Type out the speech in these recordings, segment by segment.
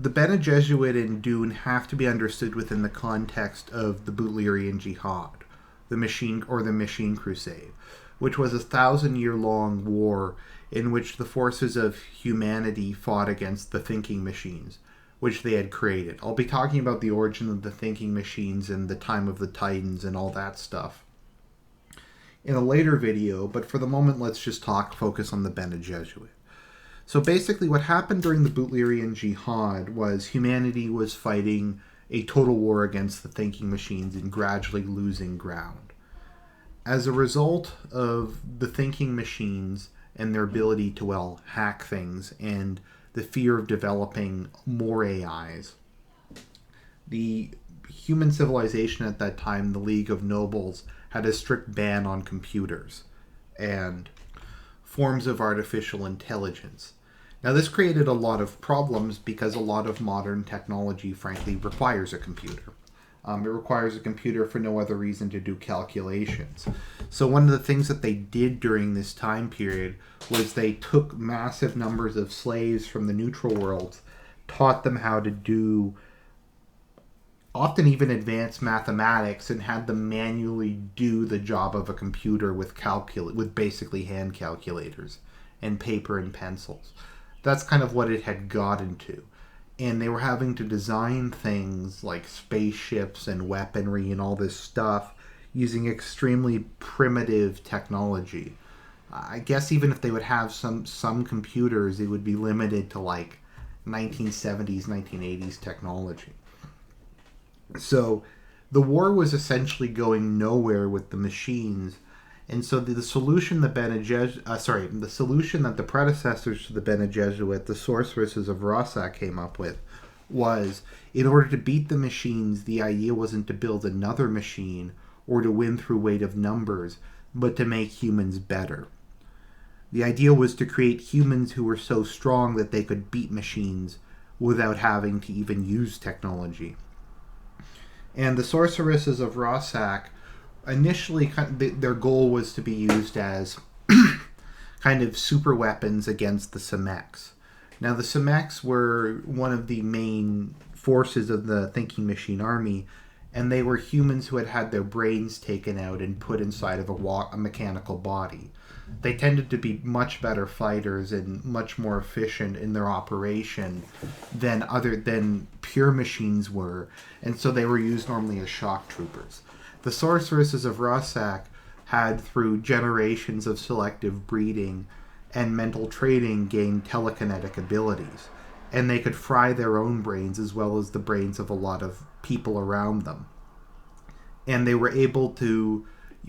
the Bene Gesserit in Dune have to be understood within the context of the Butlerian Jihad, the Machine Crusade, which was a 1,000-year-long war in which the forces of humanity fought against the thinking machines, which they had created. I'll be talking about the origin of the thinking machines and the time of the Titans and all that stuff in a later video, but for the moment let's just focus on the Bene Gesserit. So basically what happened during the Butlerian Jihad was humanity was fighting a total war against the thinking machines and gradually losing ground. As a result of the thinking machines and their ability to, hack things and the fear of developing more AIs, the human civilization at that time, the League of Nobles, had a strict ban on computers and forms of artificial intelligence. Now, this created a lot of problems because a lot of modern technology, frankly, requires a computer. It requires a computer for no other reason to do calculations. So one of the things that they did during this time period was they took massive numbers of slaves from the neutral worlds, taught them how to do often even advanced mathematics, and had them manually do the job of a computer with basically hand calculators and paper and pencils. That's kind of what it had gotten to. And they were having to design things like spaceships and weaponry and all this stuff using extremely primitive technology. I guess even if they would have some computers, it would be limited to like 1970s, 1980s technology. So the war was essentially going nowhere with the machines, and so the solution that the predecessors to the Bene Gesserit, the Sorceresses of Rossak, came up with was, in order to beat the machines, the idea wasn't to build another machine or to win through weight of numbers, but to make humans better. The idea was to create humans who were so strong that they could beat machines without having to even use technology. And the Sorceresses of Rossak, initially, their goal was to be used as kind of super weapons against the Semeks. Now, the Semeks were one of the main forces of the thinking machine army, and they were humans who had their brains taken out and put inside of a mechanical body. They tended to be much better fighters and much more efficient in their operation than pure machines were, and so they were used normally as shock troopers. The Sorceresses of Rossak had, through generations of selective breeding and mental training, gained telekinetic abilities, and they could fry their own brains as well as the brains of a lot of people around them. And they were able to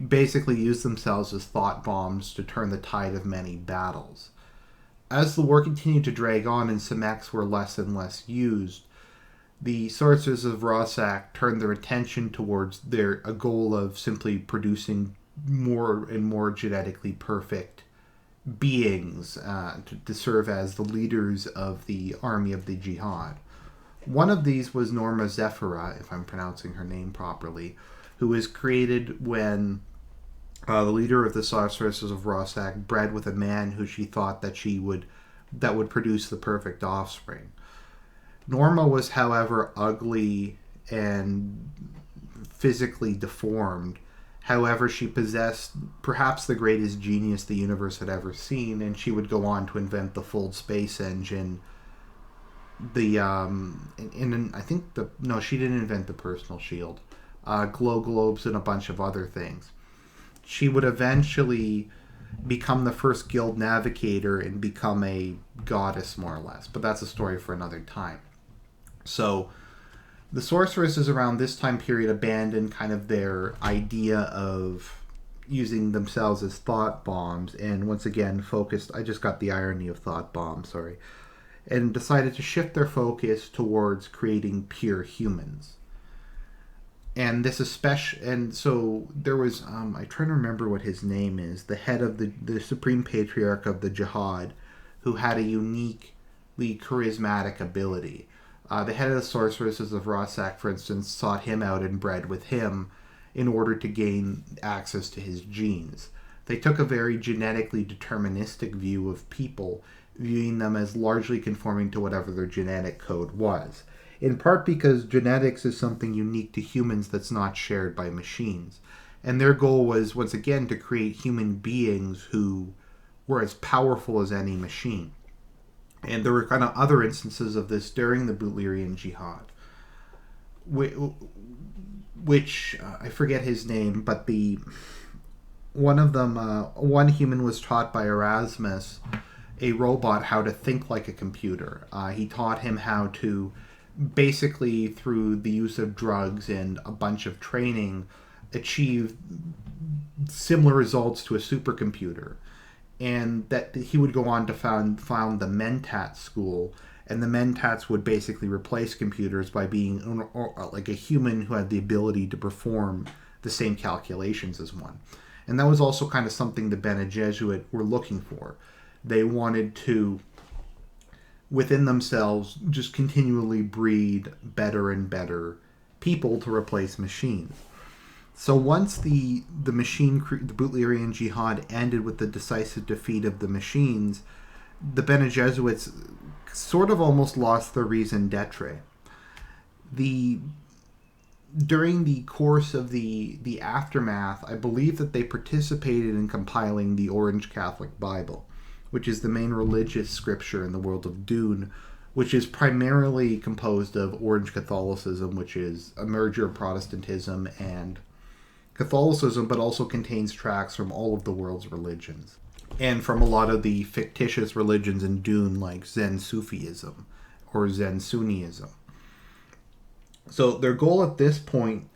basically use themselves as thought bombs to turn the tide of many battles. As the war continued to drag on and Semeks were less and less used, the Sorcerers of Rossak turned their attention towards a goal of simply producing more and more genetically perfect beings to serve as the leaders of the army of the Jihad. One of these was Norma Zephira, if I'm pronouncing her name properly, who was created when the leader of the Sorceresses of Rossak bred with a man who she thought that would produce the perfect offspring. Norma was, however, ugly and physically deformed. However, she possessed perhaps the greatest genius the universe had ever seen, and she would go on to invent the full space engine. She didn't invent the personal shield. Glow globes and a bunch of other things. She would eventually become the first guild navigator and become a goddess, more or less. But that's a story for another time. So the sorceresses around this time period abandoned kind of their idea of using themselves as thought bombs, and once again focused, I just got the irony of thought bombs, sorry, and decided to shift their focus towards creating pure humans. And so there was, I'm trying to remember what his name is, the head of the Supreme Patriarch of the Jihad, who had a uniquely charismatic ability. The head of the Sorceresses of Rossak, for instance, sought him out and bred with him in order to gain access to his genes. They took a very genetically deterministic view of people, viewing them as largely conforming to whatever their genetic code was. In part because genetics is something unique to humans that's not shared by machines. And their goal was, once again, to create human beings who were as powerful as any machine. And there were kind of other instances of this during the Butlerian Jihad, which I forget his name, but one of them, one human was taught by Erasmus, a robot, how to think like a computer. He taught him how to, basically through the use of drugs and a bunch of training, achieve similar results to a supercomputer. And that he would go on to found the Mentat school, and the Mentats would basically replace computers by being like a human who had the ability to perform the same calculations as one. And that was also kind of something the Bene Gesserit were looking for. They wanted to, within themselves, just continually breed better and better people to replace machines. So once the Butlerian Jihad ended with the decisive defeat of the machines, the Bene Gesserits sort of almost lost their raison d'etre. During the course of the aftermath, I believe that they participated in compiling the Orange Catholic Bible, which is the main religious scripture in the world of Dune, which is primarily composed of Orange Catholicism, which is a merger of Protestantism and Catholicism, but also contains tracts from all of the world's religions, and from a lot of the fictitious religions in Dune, like Zen Sufism or Zen Sunniism. So their goal at this point,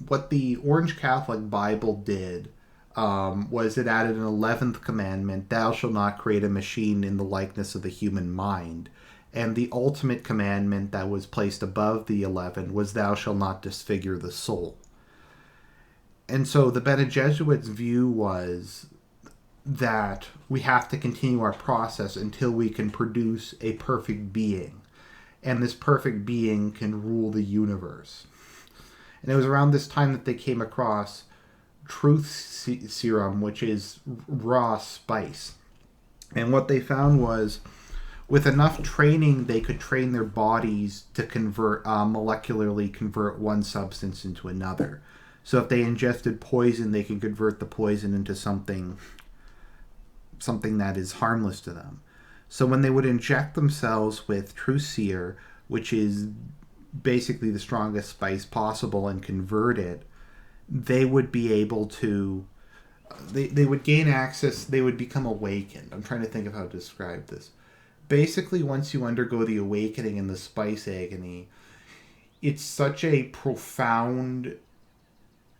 what the Orange Catholic Bible did was it added an 11th commandment: "Thou shalt not create a machine in the likeness of the human mind." And the ultimate commandment that was placed above the 11 was, "Thou shalt not disfigure the soul." And so the Bene Gesserit's view was that we have to continue our process until we can produce a perfect being. And this perfect being can rule the universe. And it was around this time that they came across truth serum, which is raw spice. And what they found was, with enough training, they could train their bodies to molecularly convert one substance into another. So if they ingested poison, they could convert the poison into something that is harmless to them. So when they would inject themselves with Truseer, which is basically the strongest spice possible, and convert it, they would be able to... They would gain access, they would become awakened. I'm trying to think of how to describe this. Basically, once you undergo the awakening and the spice agony, it's such a profound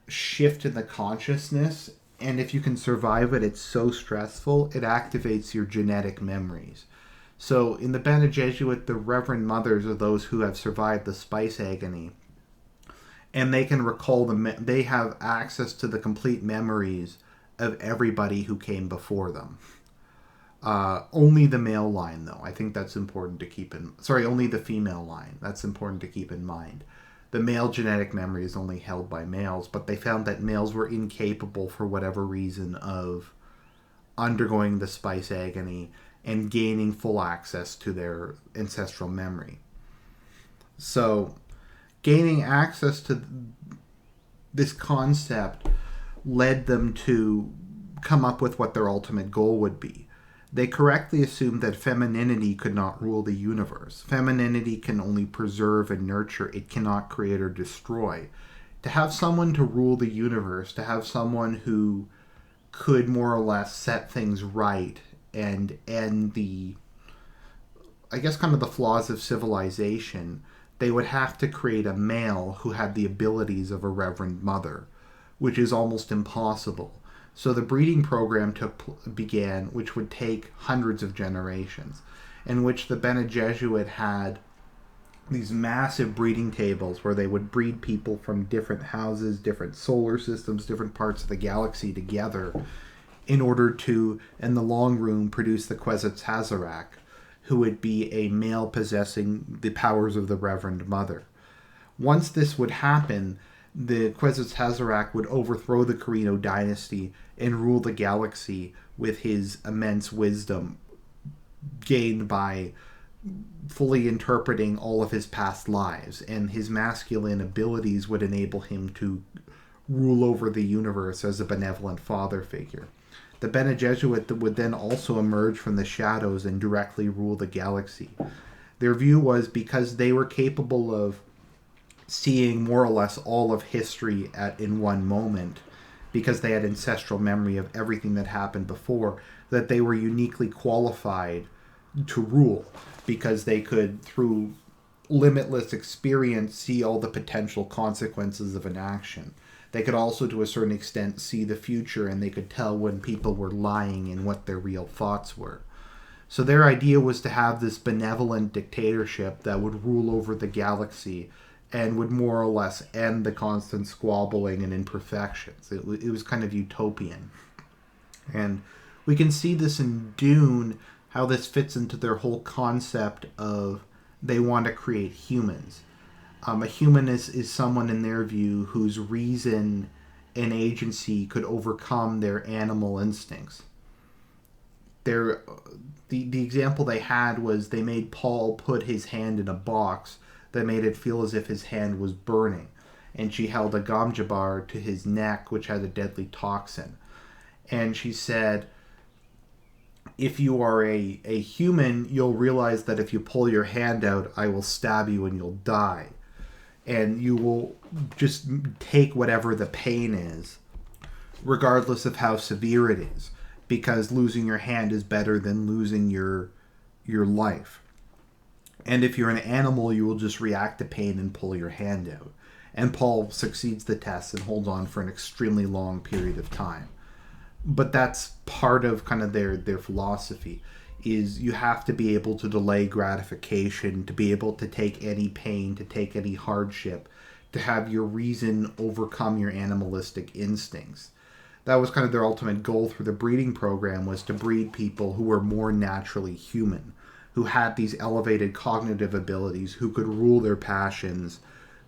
shift in the consciousness, and if you can survive it, it's so stressful, it activates your genetic memories. So in the Bene Gesserit, the Reverend Mothers are those who have survived the spice agony, and they can recall they have access to the complete memories of everybody who came before them. Only the male line, though. I think that's important to keep in... Sorry, only the female line. That's important to keep in mind. The male genetic memory is only held by males, but they found that males were incapable, for whatever reason, of undergoing the spice agony and gaining full access to their ancestral memory. So, gaining access to this concept led them to come up with what their ultimate goal would be. They correctly assumed that femininity could not rule the universe. Femininity can only preserve and nurture. It cannot create or destroy. To have someone to rule the universe, to have someone who could more or less set things right and end the, I guess, kind of the flaws of civilization, they would have to create a male who had the abilities of a Reverend Mother, which is almost impossible. So the breeding program began, which would take hundreds of generations, in which the Bene Gesserit had these massive breeding tables where they would breed people from different houses, different solar systems, different parts of the galaxy together in order to, in the long room, produce the Kwisatz Haderach, who would be a male possessing the powers of the Reverend Mother. Once this would happen, the Kwisatz Haderach would overthrow the Carino dynasty and rule the galaxy with his immense wisdom gained by fully interpreting all of his past lives, and his masculine abilities would enable him to rule over the universe as a benevolent father figure. The Bene Gesserit would then also emerge from the shadows and directly rule the galaxy. Their view was because they were capable of seeing more or less all of history in one moment, because they had ancestral memory of everything that happened before, that they were uniquely qualified to rule, because they could, through limitless experience, see all the potential consequences of an action. They could also, to a certain extent, see the future, and they could tell when people were lying and what their real thoughts were. So their idea was to have this benevolent dictatorship that would rule over the galaxy and would more or less end the constant squabbling and imperfections. It was kind of utopian. And we can see this in Dune, how this fits into their whole concept of they want to create humans. A human is someone, in their view, whose reason and agency could overcome their animal instincts. The example they had was they made Paul put his hand in a box that made it feel as if his hand was burning, and she held a gamjabar to his neck, which had a deadly toxin. And she said, if you are a human, you'll realize that if you pull your hand out, I will stab you and you'll die. And you will just take whatever the pain is, regardless of how severe it is, because losing your hand is better than losing your life. And if you're an animal, you will just react to pain and pull your hand out. And Paul succeeds the test and holds on for an extremely long period of time. But that's part of kind of their philosophy, is you have to be able to delay gratification, to be able to take any pain, to take any hardship, to have your reason overcome your animalistic instincts. That was kind of their ultimate goal through the breeding program, was to breed people who were more naturally human, who had these elevated cognitive abilities, who could rule their passions,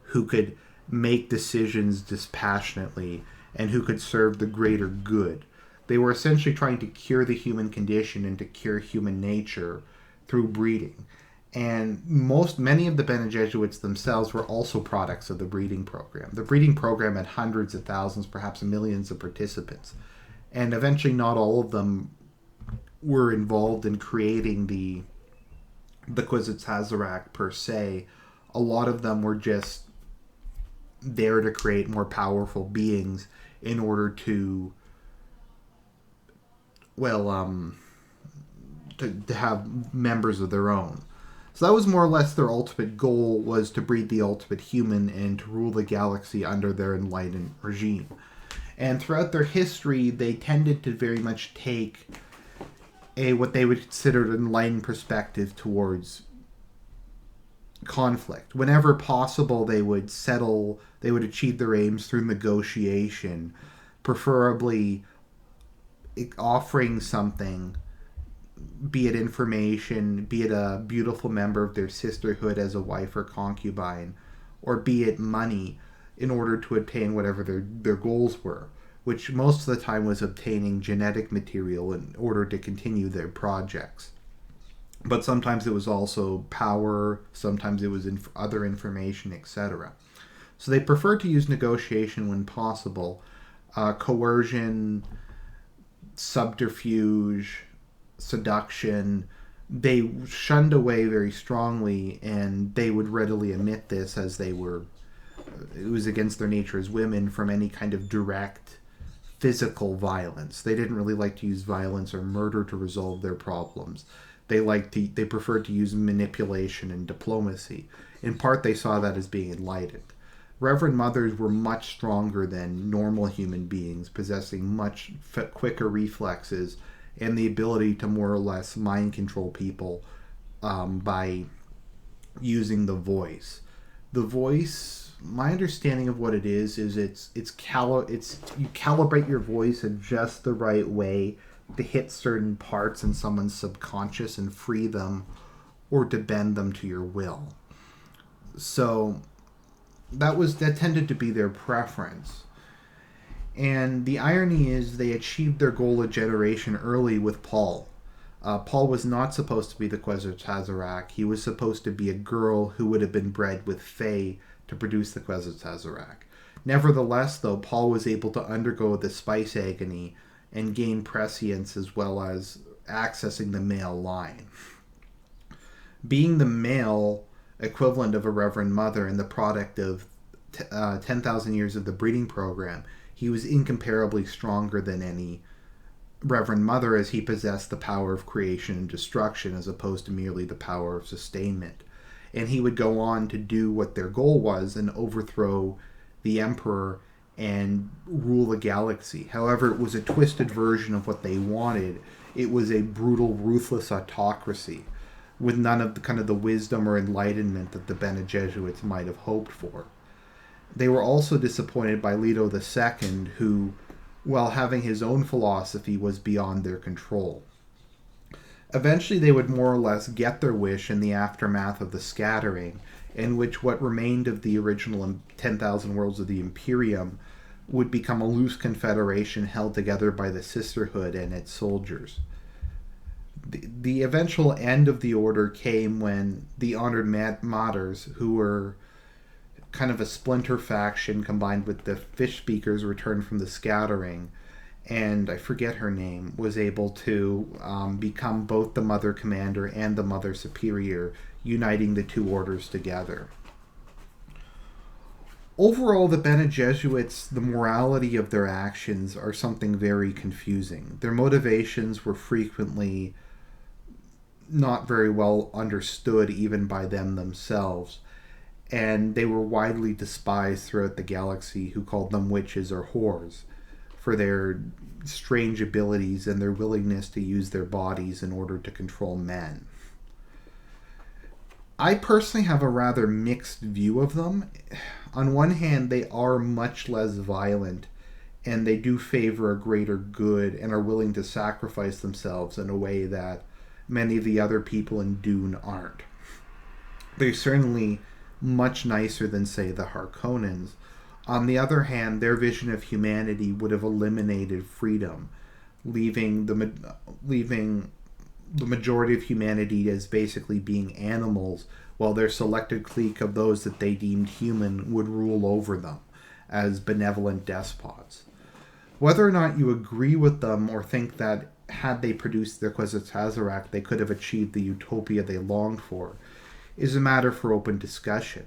who could make decisions dispassionately, and who could serve the greater good. They were essentially trying to cure the human condition and to cure human nature through breeding. And many of the Bene Gesserits themselves were also products of the breeding program. The breeding program had hundreds of thousands, perhaps millions of participants. And eventually not all of them were involved in creating the Kwisatz Haderach per se. A lot of them were just there to create more powerful beings in order to have members of their own. So that was more or less their ultimate goal, was to breed the ultimate human and to rule the galaxy under their enlightened regime. And throughout their history, they tended to very much take what they would consider an enlightened perspective towards conflict. Whenever possible, they would achieve their aims through negotiation, preferably offering something, be it information, be it a beautiful member of their sisterhood as a wife or concubine, or be it money, in order to attain whatever their goals were, which most of the time was obtaining genetic material in order to continue their projects. But sometimes it was also power, sometimes it was other information, etc. So they preferred to use negotiation when possible, coercion, subterfuge, seduction. They shunned away very strongly, and they would readily admit this, as it was against their nature as women, from any kind of direct physical violence. They didn't really like to use violence or murder to resolve their problems. They preferred to use manipulation and diplomacy. In part, they saw that as being enlightened. Reverend Mothers were much stronger than normal human beings, possessing much quicker reflexes and the ability to more or less mind control people by using the voice. The voice, my understanding of what it is you calibrate your voice in just the right way to hit certain parts in someone's subconscious and free them, or to bend them to your will. So that tended to be their preference. And the irony is they achieved their goal of generation early with Paul. Paul was not supposed to be the Quetzalcoatl. He was supposed to be a girl who would have been bred with Fae to produce the Quetzalcoatl. Nevertheless, though, Paul was able to undergo the spice agony and gain prescience as well as accessing the male line. Being the male equivalent of a Reverend Mother and the product of 10,000 years of the breeding program, he was incomparably stronger than any Reverend Mother, as he possessed the power of creation and destruction as opposed to merely the power of sustainment. And he would go on to do what their goal was and overthrow the Emperor and rule the galaxy. However, it was a twisted version of what they wanted. It was a brutal, ruthless autocracy with none of the kind of the wisdom or enlightenment that the Bene Gesserits might have hoped for. They were also disappointed by Leto II, who, while having his own philosophy, was beyond their control. Eventually, they would more or less get their wish in the aftermath of the scattering, in which what remained of the original 10,000 worlds of the Imperium would become a loose confederation held together by the Sisterhood and its soldiers. The eventual end of the order came when the Honored Martyrs, who were kind of a splinter faction combined with the Fish Speakers, returned from the scattering, and I forget her name, was able to become both the Mother Commander and the Mother Superior, uniting the two orders together. Overall, the Bene Gesserits, the morality of their actions are something very confusing. Their motivations were frequently not very well understood even by them themselves, and they were widely despised throughout the galaxy, who called them witches or whores for their strange abilities and their willingness to use their bodies in order to control men. I personally have a rather mixed view of them. On one hand, they are much less violent, and they do favor a greater good and are willing to sacrifice themselves in a way that many of the other people in Dune aren't. They're certainly much nicer than, say, the Harkonnens. On the other hand, their vision of humanity would have eliminated freedom, leaving the majority of humanity as basically being animals, while their selected clique of those that they deemed human would rule over them as benevolent despots. Whether or not you agree with them or think that had they produced their Quetzalcoatl they could have achieved the utopia they longed for is a matter for open discussion.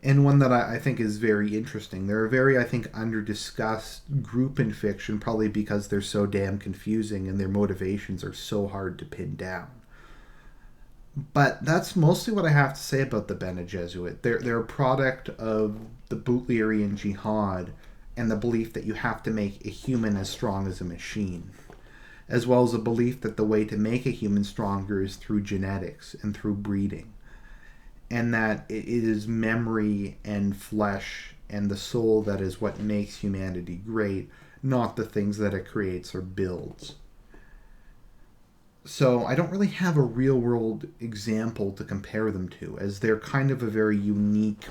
And one that I think is very interesting. They're a very, I think, under-discussed group in fiction, probably because they're so damn confusing and their motivations are so hard to pin down. But that's mostly what I have to say about the Bene Gesserit. They're a product of the Butlerian Jihad and the belief that you have to make a human as strong as a machine, as well as a belief that the way to make a human stronger is through genetics and through breeding, and that it is memory and flesh and the soul that is what makes humanity great, not the things that it creates or builds. So I don't really have a real-world example to compare them to, as they're kind of a very unique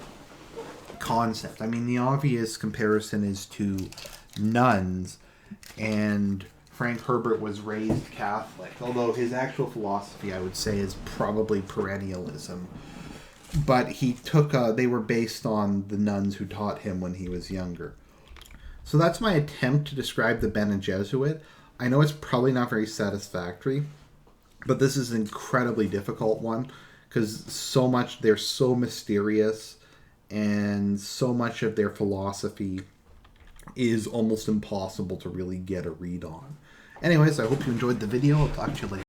concept. I mean, the obvious comparison is to nuns, and Frank Herbert was raised Catholic, although his actual philosophy, I would say, is probably perennialism. But they were based on the nuns who taught him when he was younger. So that's my attempt to describe the Bene Gesserit. I know it's probably not very satisfactory, but this is an incredibly difficult one, because they're so mysterious, and so much of their philosophy is almost impossible to really get a read on. Anyways, I hope you enjoyed the video. I'll talk to you later.